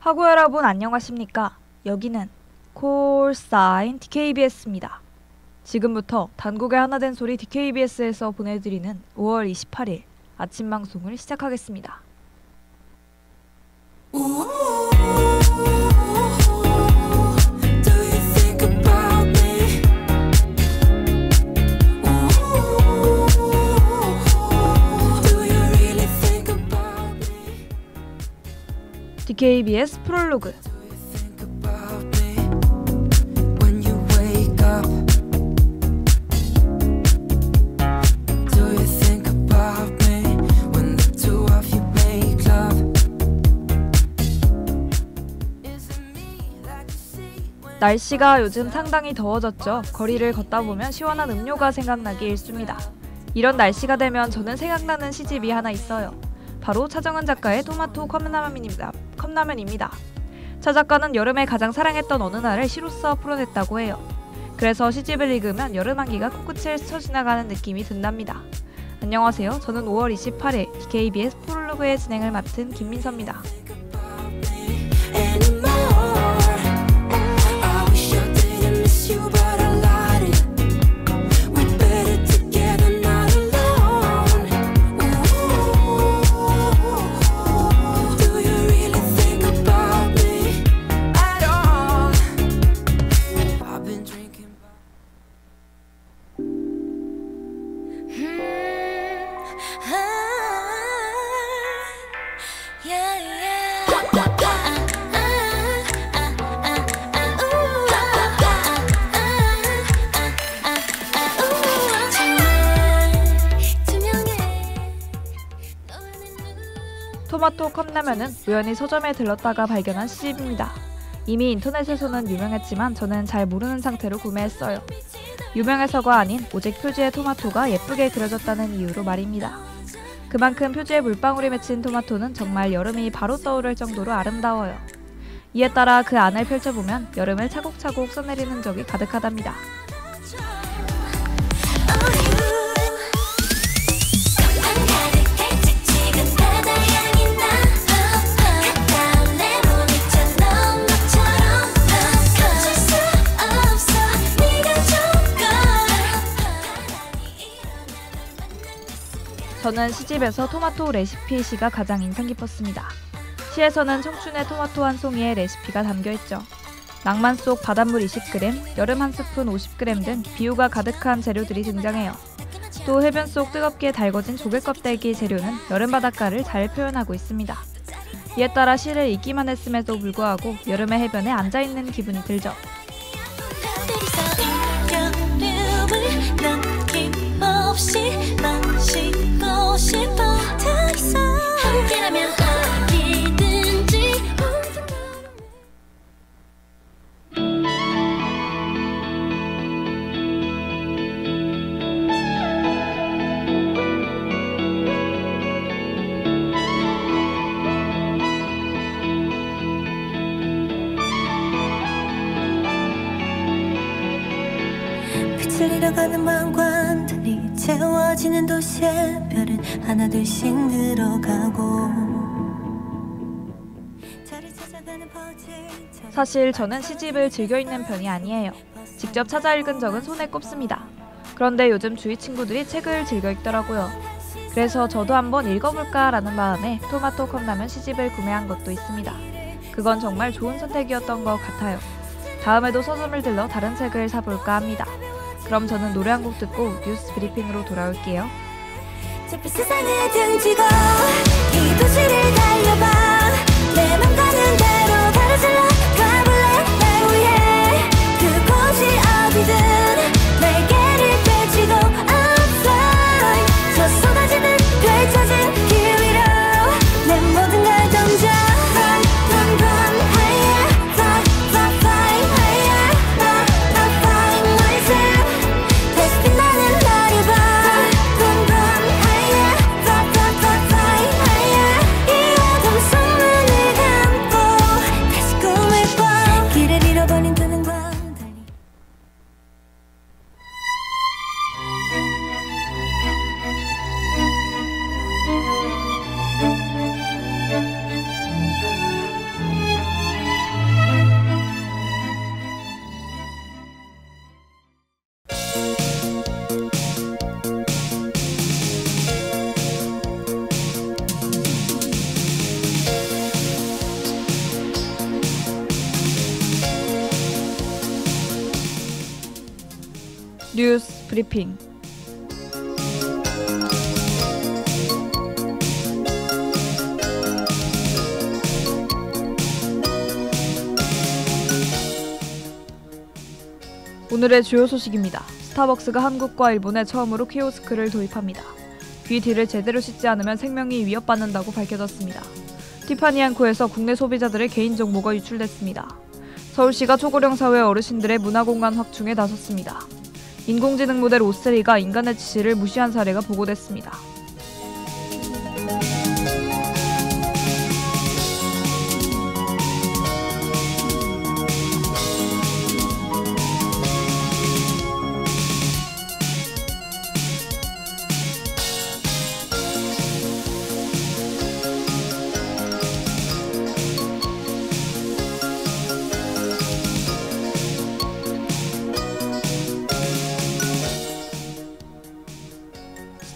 하고 여러분 안녕하십니까? 여기는 콜사인 DKBS입니다. 지금부터 단국의 하나 된 소리 DKBS에서 보내드리는 5월 28일 아침 방송을 시작하겠습니다. DKBS 프롤로그. 날씨가 요즘 상당히 더워졌죠. 거리를 걷다 보면 시원한 음료가 생각나기 일쑤입니다. 이런 날씨가 되면 저는 생각나는 시집이 하나 있어요. 바로 차정은 작가의 토마토 컵라면입니다. 차 작가는 여름에 가장 사랑했던 어느 날을 시로써 풀어냈다고 해요. 그래서 시집을 읽으면 여름 한기가 코끝을 스쳐 지나가는 느낌이 든답니다. 안녕하세요. 저는 5월 28일 DKBS 프롤로그의 진행을 맡은 김민서입니다. 토마토 컵라면은 우연히 서점에 들렀다가 발견한 시집입니다. 이미 인터넷에서는 유명했지만 저는 잘 모르는 상태로 구매했어요. 유명해서가 아닌 오직 표지에 토마토가 예쁘게 그려졌다는 이유로 말입니다. 그만큼 표지에 물방울이 맺힌 토마토는 정말 여름이 바로 떠오를 정도로 아름다워요. 이에 따라 그 안을 펼쳐보면 여름을 차곡차곡 써내리는 적이 가득하답니다. 저는 시집에서 토마토 레시피 시가 가장 인상 깊었습니다. 시에서는 청춘의 토마토 한 송이의 레시피가 담겨있죠. 낭만 속 바닷물 20g, 여름 한 스푼 50g 등 비유가 가득한 재료들이 등장해요. 또 해변 속 뜨겁게 달궈진 조개 껍데기 재료는 여름 바닷가를 잘 표현하고 있습니다. 이에 따라 시를 읽기만 했음에도 불구하고 여름의 해변에 앉아있는 기분이 들죠. 빛을 잃어가는 마음과 달리 채워지는 도시의 별은 하나둘씩 늘어가고. 사실 저는 시집을 즐겨 읽는 편이 아니에요. 직접 찾아 읽은 적은 손에 꼽습니다. 그런데 요즘 주위 친구들이 책을 즐겨 읽더라고요. 그래서 저도 한번 읽어볼까라는 마음에 토마토 컵라면 시집을 구매한 것도 있습니다. 그건 정말 좋은 선택이었던 것 같아요. 다음에도 서점을 들러 다른 책을 사볼까 합니다. 그럼 저는 노래 한 곡 듣고 뉴스 브리핑으로 돌아올게요. 저 세상을 등지고 이 도시를 달려봐. 내 맘 가는 대로 가로질러 가볼래 날 위해. 그곳이 어디든 날개를 펼치고 I'm fly. 저 쏟아지는 펼쳐진 길 위로 내 모든 걸 던져. Run run run higher fly fly fly higher. I'm flying myself. 다시 빛나는 나를 봐. Run run higher fly fly fly fly higher. 이 어둠 속 눈을 감고 다시 꿈을 뉴스 브리핑. 오늘의 주요 소식입니다. 스타벅스가 한국과 일본에 처음으로 키오스크를 도입합니다. 귀 뒤를 제대로 씻지 않으면 생명이 위협받는다고 밝혀졌습니다. 티파니앤코에서 국내 소비자들의 개인정보가 유출됐습니다. 서울시가 초고령 사회 어르신들의 문화공간 확충에 나섰습니다. 인공지능 모델 오스리가 인간의 지시를 무시한 사례가 보고됐습니다.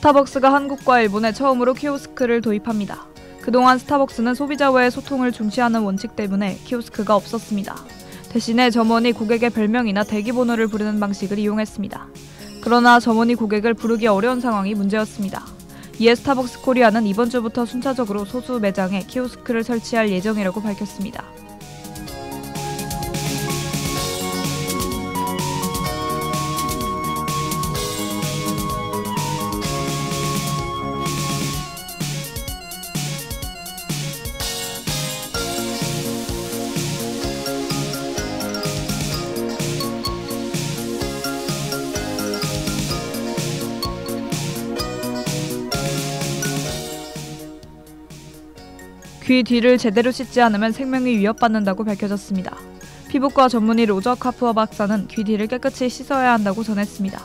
스타벅스가 한국과 일본에 처음으로 키오스크를 도입합니다. 그동안 스타벅스는 소비자와의 소통을 중시하는 원칙 때문에 키오스크가 없었습니다. 대신에 점원이 고객의 별명이나 대기번호를 부르는 방식을 이용했습니다. 그러나 점원이 고객을 부르기 어려운 상황이 문제였습니다. 이에 스타벅스 코리아는 이번 주부터 순차적으로 소수 매장에 키오스크를 설치할 예정이라고 밝혔습니다. 귀 뒤를 제대로 씻지 않으면 생명이 위협받는다고 밝혀졌습니다. 피부과 전문의 로저 카프어 박사는 귀 뒤를 깨끗이 씻어야 한다고 전했습니다.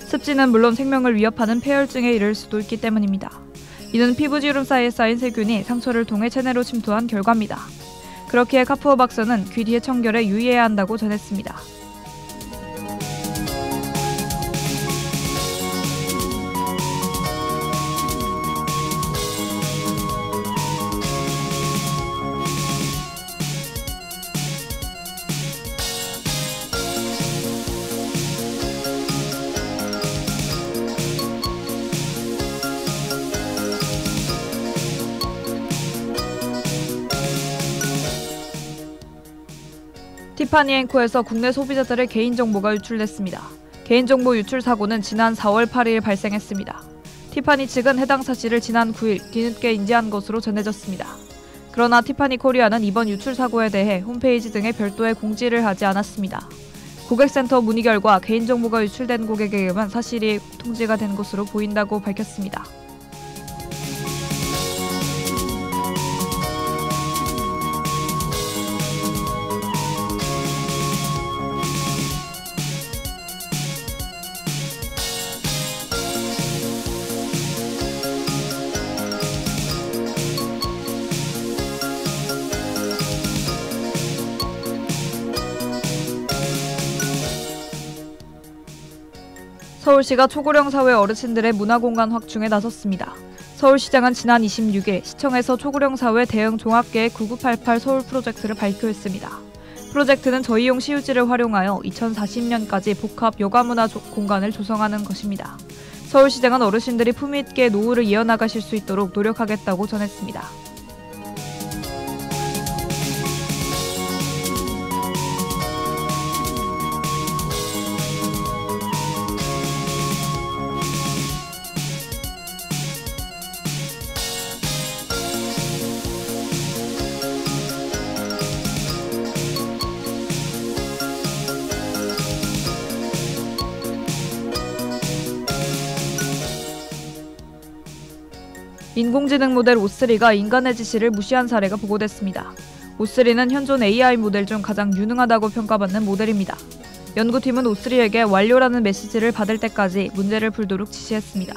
습진은 물론 생명을 위협하는 폐혈증에 이를 수도 있기 때문입니다. 이는 피부지름 사이에 쌓인 세균이 상처를 통해 체내로 침투한 결과입니다. 그렇기에 카프어 박사는 귀 뒤의 청결에 유의해야 한다고 전했습니다. 티파니앤코에서 국내 소비자들의 개인정보가 유출됐습니다. 개인정보 유출 사고는 지난 4월 8일 발생했습니다. 티파니 측은 해당 사실을 지난 9일 뒤늦게 인지한 것으로 전해졌습니다. 그러나 티파니 코리아는 이번 유출 사고에 대해 홈페이지 등에 별도의 공지를 하지 않았습니다. 고객센터 문의 결과 개인정보가 유출된 고객에게만 사실이 통지가 된 것으로 보인다고 밝혔습니다. 서울시가 초고령 사회 어르신들의 문화공간 확충에 나섰습니다. 서울시장은 지난 26일 시청에서 초고령 사회 대응 종합계획 9988 서울 프로젝트를 발표했습니다. 프로젝트는 저희용 시유지를 활용하여 2040년까지 복합 여가문화 공간을 조성하는 것입니다. 서울시장은 어르신들이 품위있게 노후를 이어나가실 수 있도록 노력하겠다고 전했습니다. 인공지능 모델 오스리가 인간의 지시를 무시한 사례가 보고됐습니다. 오스리는 현존 AI 모델 중 가장 유능하다고 평가받는 모델입니다. 연구팀은 오스리에게 완료라는 메시지를 받을 때까지 문제를 풀도록 지시했습니다.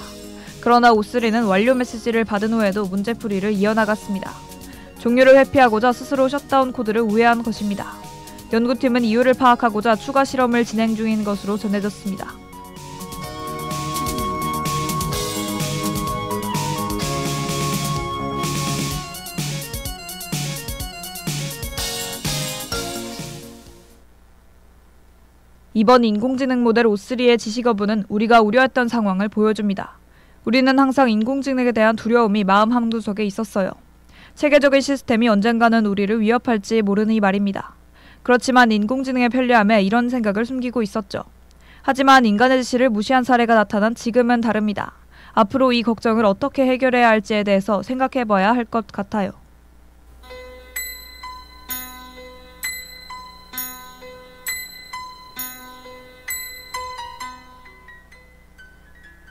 그러나 오스리는 완료 메시지를 받은 후에도 문제풀이를 이어나갔습니다. 종료를 회피하고자 스스로 셧다운 코드를 우회한 것입니다. 연구팀은 이유를 파악하고자 추가 실험을 진행 중인 것으로 전해졌습니다. 이번 인공지능 모델 O3의 지시 거부는 우리가 우려했던 상황을 보여줍니다. 우리는 항상 인공지능에 대한 두려움이 마음 한구석에 있었어요. 체계적인 시스템이 언젠가는 우리를 위협할지 모르니 말입니다. 그렇지만 인공지능의 편리함에 이런 생각을 숨기고 있었죠. 하지만 인간의 지시를 무시한 사례가 나타난 지금은 다릅니다. 앞으로 이 걱정을 어떻게 해결해야 할지에 대해서 생각해봐야 할 것 같아요.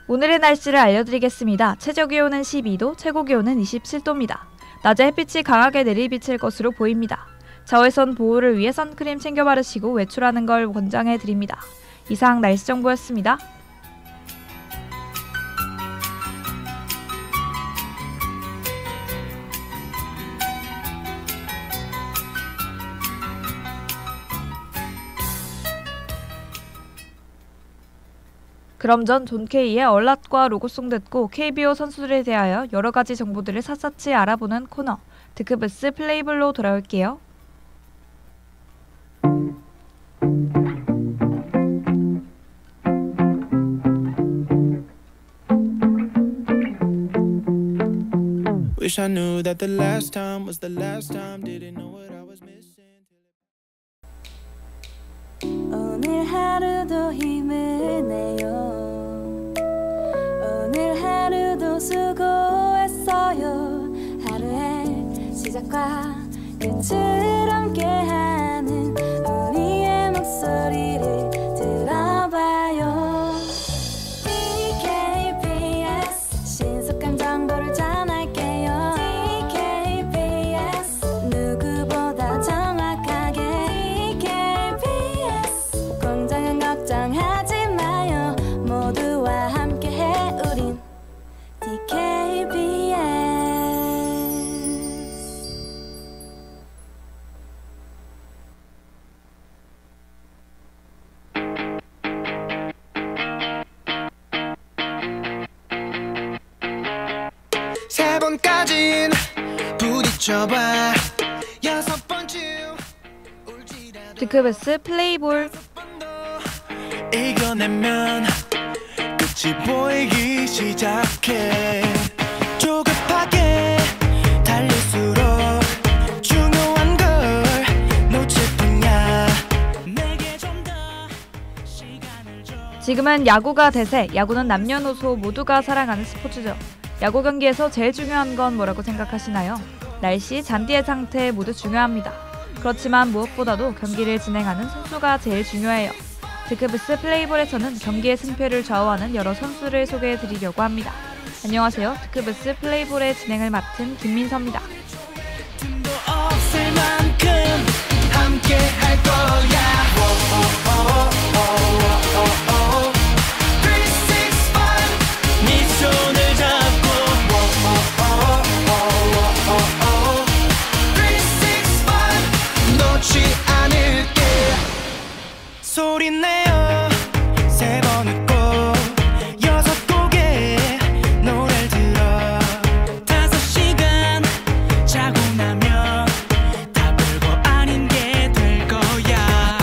오늘의 날씨를 알려드리겠습니다. 최저기온은 12도, 최고기온은 27도입니다. 낮에 햇빛이 강하게 내리비칠 것으로 보입니다. 자외선 보호를 위해 선크림 챙겨 바르시고 외출하는 걸 권장해드립니다. 이상 날씨 정보였습니다. 그럼 전 존 K의 얼랏과 로고송 듣고 KBO 선수들에 대하여 여러가지 정보들을 샅샅이 알아보는 코너 드크브스 플레이볼로 돌아올게요. Wish I knew that the last time was the last time. Didn't know what I was missing. 오늘 하루도 힘을 내요. 오늘 하루도 수고했어요. 하루의 시작과 끝을 함께하는 우리의 목소리를 들어봐요. DKBS 신속한 정보를 전할게요. DKBS 누구보다 정확하게. DKBS 공장은 걱정하지 마요. 모두와 함께해 우린 DKBS. 세 번까진 부딪혀봐. 여섯 번쯤 울지라도 드크브스 플레이볼. 이겨내면 끝이 보이기 시작해. 조급하게 달릴수록 중요한 걸 놓칠 뿐이야. 내게 좀 더 시간을 줘. 지금은 야구가 대세. 야구는 남녀노소 모두가 사랑하는 스포츠죠. 야구 경기에서 제일 중요한 건 뭐라고 생각하시나요? 날씨, 잔디의 상태 모두 중요합니다. 그렇지만 무엇보다도 경기를 진행하는 선수가 제일 중요해요. 드크브스 플레이볼에서는 경기의 승패를 좌우하는 여러 선수를 소개해드리려고 합니다. 안녕하세요. 드크브스 플레이볼의 진행을 맡은 김민서입니다. 틈도 없을 만큼 함께 할 거야. 365 네 손을 잡고 365 놓지 않을게. 소리 내어 세 번 웃고 여섯 곡의 노래를 들어. 5시간 자고 나면 다 별거 아닌 게 될 거야.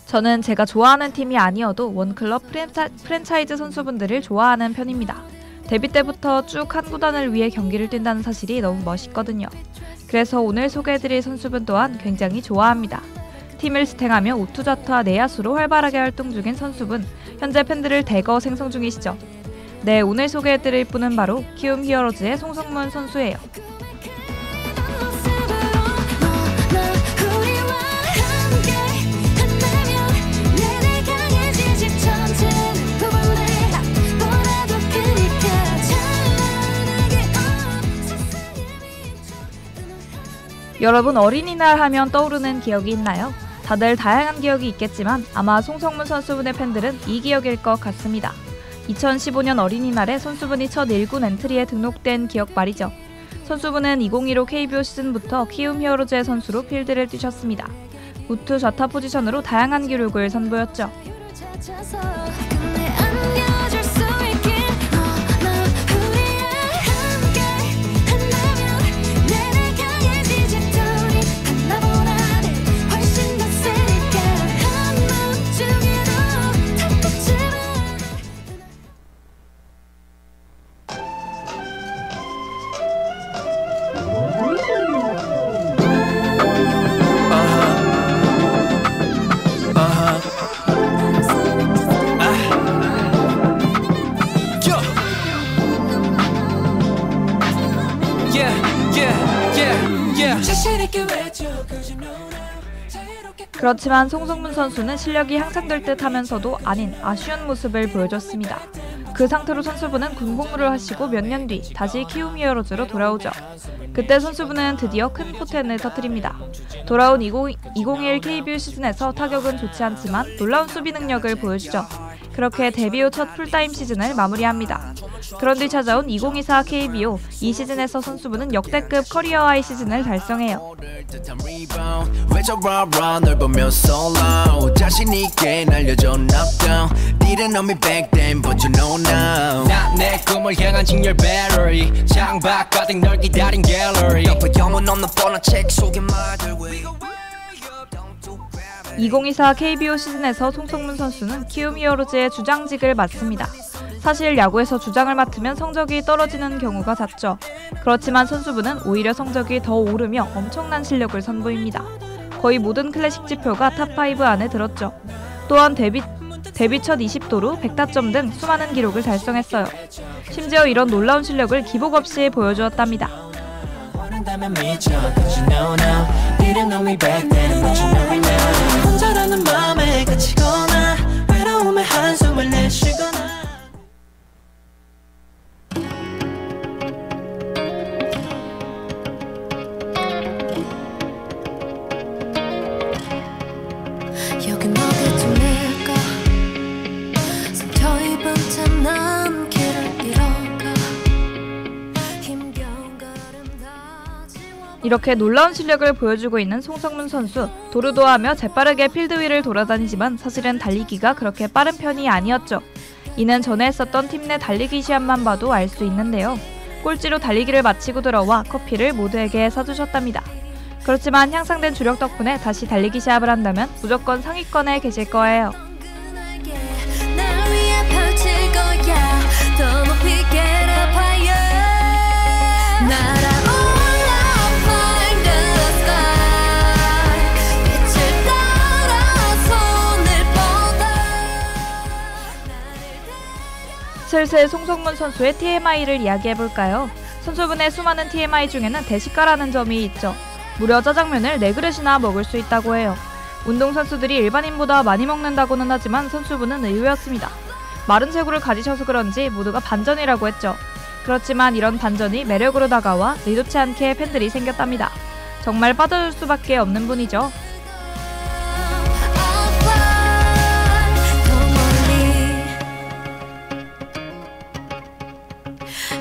저는 제가 좋아하는 팀이 아니어도 원클럽 프랜차이즈 선수분들을 좋아하는 편입니다. 데뷔 때부터 쭉 한 구단을 위해 경기를 뛴다는 사실이 너무 멋있거든요. 그래서 오늘 소개해드릴 선수분 또한 굉장히 좋아합니다. 팀을 지탱하며 우투좌투와 내야수로 활발하게 활동 중인 선수분, 현재 팬들을 대거 생성 중이시죠. 네, 오늘 소개해드릴 분은 바로 키움 히어로즈의 송성문 선수예요. 여러분, 어린이날 하면 떠오르는 기억이 있나요? 다들 다양한 기억이 있겠지만 아마 송성문 선수분의 팬들은 이 기억일 것 같습니다. 2015년 어린이날에 선수분이 첫 1군 엔트리에 등록된 기억 말이죠. 선수분은 2015 KBO 시즌부터 키움 히어로즈의 선수로 필드를 뛰셨습니다. 우투 좌타 포지션으로 다양한 기록을 선보였죠. 그렇지만 송성문 선수는 실력이 향상될 듯 하면서도 아닌 아쉬운 모습을 보여줬습니다. 그 상태로 선수분은 군 복무를 하시고 몇 년 뒤 다시 키움 히어로즈로 돌아오죠. 그때 선수분은 드디어 큰 포텐을 터뜨립니다. 돌아온 2021 KBO 시즌에서 타격은 좋지 않지만 놀라운 수비 능력을 보여주죠. 그렇게 데뷔 후 첫 풀타임 시즌을 마무리합니다. 그런 뒤 찾아온 2024 KBO, 이 시즌에서 선수분은 역대급 커리어 하이 시즌을 달성해요. 내 꿈을 향한 직렬 배터리 창밖 가득 널 기다린 갤러리 옆에 영혼 없는 뻔한 책 속의 말들 2024 KBO 시즌에서 송성문 선수는 키움 히어로즈의 주장직을 맡습니다. 사실 야구에서 주장을 맡으면 성적이 떨어지는 경우가 잦죠. 그렇지만 선수분은 오히려 성적이 더 오르며 엄청난 실력을 선보입니다. 거의 모든 클래식 지표가 탑5 안에 들었죠. 또한 데뷔 첫 20도루, 100타점 등 수많은 기록을 달성했어요. 심지어 이런 놀라운 실력을 기복 없이 보여주었답니다. 여긴 어디쯤일까 상처 입은 채 난 길을 잃어가 힘겨운 걸음 다 지워 이렇게 놀라운 실력을 보여주고 있는 송성문 선수, 도루도 하며 재빠르게 필드 위를 돌아다니지만 사실은 달리기가 그렇게 빠른 편이 아니었죠. 이는 전에 했었던 팀 내 달리기 시합만 봐도 알 수 있는데요. 꼴찌로 달리기를 마치고 들어와 커피를 모두에게 사주셨답니다. 그렇지만 향상된 주력 덕분에 다시 달리기 시합을 한다면 무조건 상위권에 계실 거예요. 날 위해 펼칠 거야 더 높이 get up higher 날아올라 find the sky 빛을 따라 손을 뻗어 슬슬 송성문 선수의 TMI를 이야기해볼까요? 선수분의 수많은 TMI 중에는 대식가라는 점이 있죠. 무려 짜장면을 4그릇이나 먹을 수 있다고 해요. 운동선수들이 일반인보다 많이 먹는다고는 하지만 선수분은 의외였습니다. 마른 체구를 가지셔서 그런지 모두가 반전이라고 했죠. 그렇지만 이런 반전이 매력으로 다가와 의도치 않게 팬들이 생겼답니다. 정말 빠져줄 수밖에 없는 분이죠.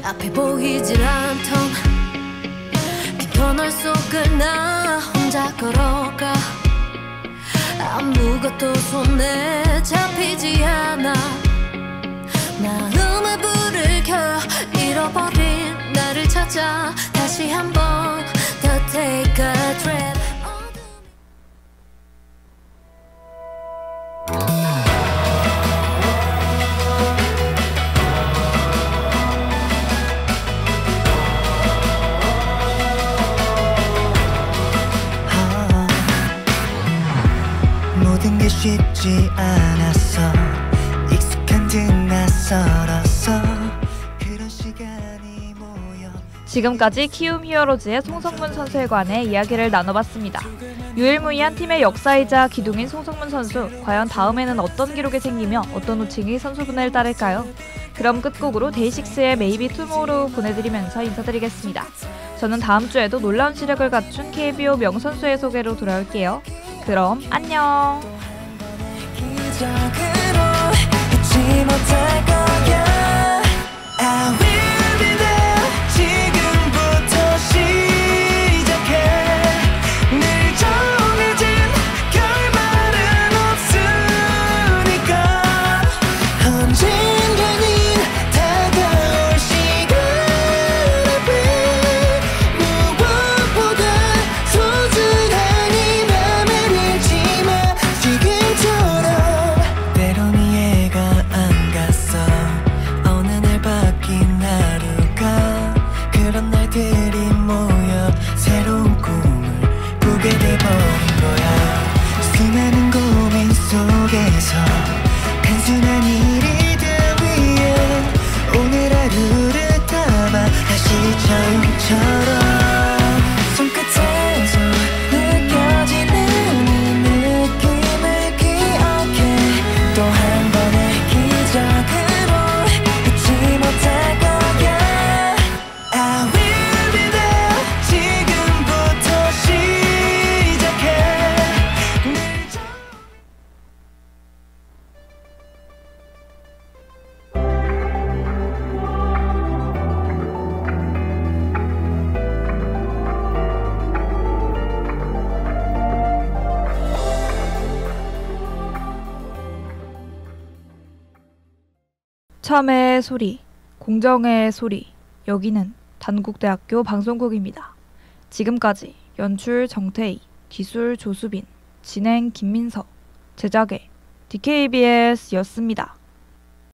앞에 보이질 않던 터널 속을 나 혼자 걸어가 아무것도 손에 잡히지 않아 마음의 불을 켜 잃어버린 나를 찾아 다시 한번 더 take a trip 모든 게 쉽지 않았어 익숙한 듯 낯설었어 그런 시간이 모여 지금까지 키움 히어로즈의 송성문 선수에 관해 이야기를 나눠봤습니다. 유일무이한 팀의 역사이자 기둥인 송성문 선수, 과연 다음에는 어떤 기록이 생기며 어떤 호칭이 선수분을 따를까요? 그럼 끝곡으로 데이식스의 Maybe Tomorrow 보내드리면서 인사드리겠습니다. 저는 다음 주에도 놀라운 시력을 갖춘 KBO 명선수의 소개로 돌아올게요. 그럼 안녕! 기적으로 잊지 못할 거야. I will be there. 지금부터 시작해. 늘 정해진 결말은 없으니까 언젠가는 다가올 시간 앞에 무엇보다 소중한 이 맘을 잃지 마. 지금처럼 때론 이해가 안 갔어. 어느 날 바뀐 하루가 그런 날들이 모여 새로운 꿈을 꾸게 돼버린 거야. 수많은 고민 속에서 단순한 일이들 위해 오늘 하루를 담아 다시 처음처럼 손끝에서 느껴지는 이 느낌을 기억해. 또 한 번의 기적으로 잊지 못할 거야. I will be there. 지금부터 시작해. 늘 참회의 소리, 공정의 소리. 여기는 단국대학교 방송국입니다. 지금까지 연출 정태희, 기술 조수빈, 진행 김민서, 제작의 DKBS였습니다.